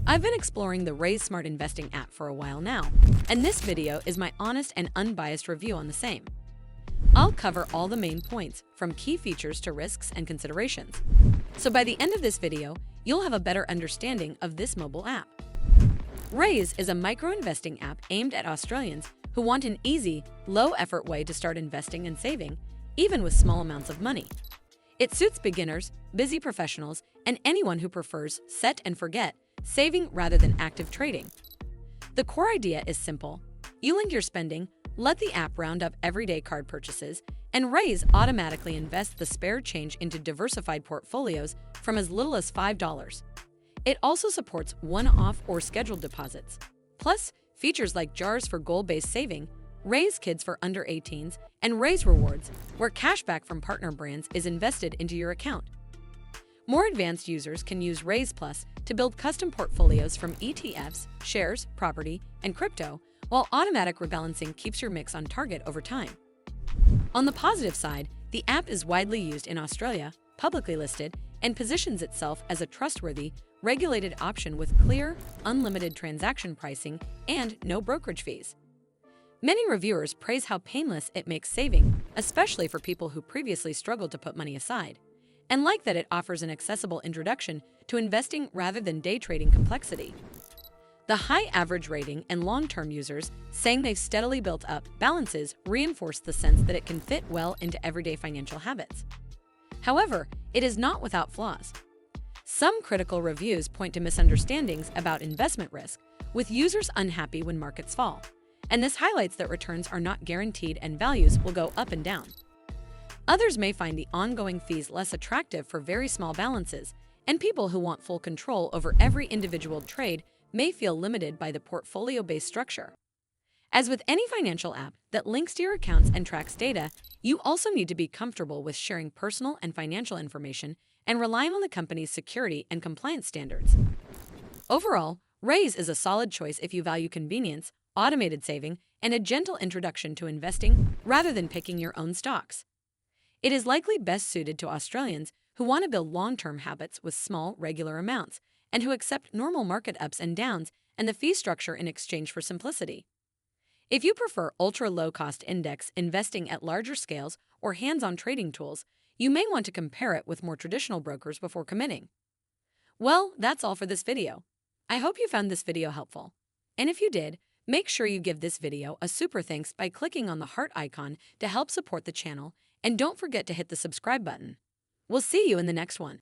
I've been exploring the Raiz Smart Investing app for a while now, and this video is my honest and unbiased review on the same. I'll cover all the main points, from key features to risks and considerations. So by the end of this video, you'll have a better understanding of this mobile app. Raiz is a micro-investing app aimed at Australians who want an easy, low-effort way to start investing and saving, even with small amounts of money. It suits beginners, busy professionals, and anyone who prefers set and forget saving rather than active trading. The core idea is simple. You link your spending, let the app round up everyday card purchases, and Raiz automatically invests the spare change into diversified portfolios from as little as $5. It also supports one-off or scheduled deposits. Plus, features like jars for goal-based saving, Raiz Kids for under 18s, and Raiz Rewards, where cashback from partner brands is invested into your account. More advanced users can use Raiz Plus to build custom portfolios from ETFs, shares, property, and crypto, while automatic rebalancing keeps your mix on target over time. On the positive side, the app is widely used in Australia, publicly listed, and positions itself as a trustworthy, regulated option with clear, unlimited transaction pricing and no brokerage fees. Many reviewers praise how painless it makes saving, especially for people who previously struggled to put money aside, and like that it offers an accessible introduction to investing rather than day trading complexity. The high average rating and long-term users saying they've steadily built up balances reinforce the sense that it can fit well into everyday financial habits. However, it is not without flaws. Some critical reviews point to misunderstandings about investment risk, with users unhappy when markets fall, and this highlights that returns are not guaranteed and values will go up and down. Others may find the ongoing fees less attractive for very small balances, and people who want full control over every individual trade may feel limited by the portfolio-based structure. As with any financial app that links to your accounts and tracks data, you also need to be comfortable with sharing personal and financial information and relying on the company's security and compliance standards. Overall, Raiz is a solid choice if you value convenience, automated saving, and a gentle introduction to investing rather than picking your own stocks. It is likely best suited to Australians who want to build long-term habits with small, regular amounts and who accept normal market ups and downs and the fee structure in exchange for simplicity. If you prefer ultra-low-cost index investing at larger scales or hands-on trading tools, you may want to compare it with more traditional brokers before committing. Well, that's all for this video. I hope you found this video helpful. And if you did, make sure you give this video a super thanks by clicking on the heart icon to help support the channel, and don't forget to hit the subscribe button. We'll see you in the next one.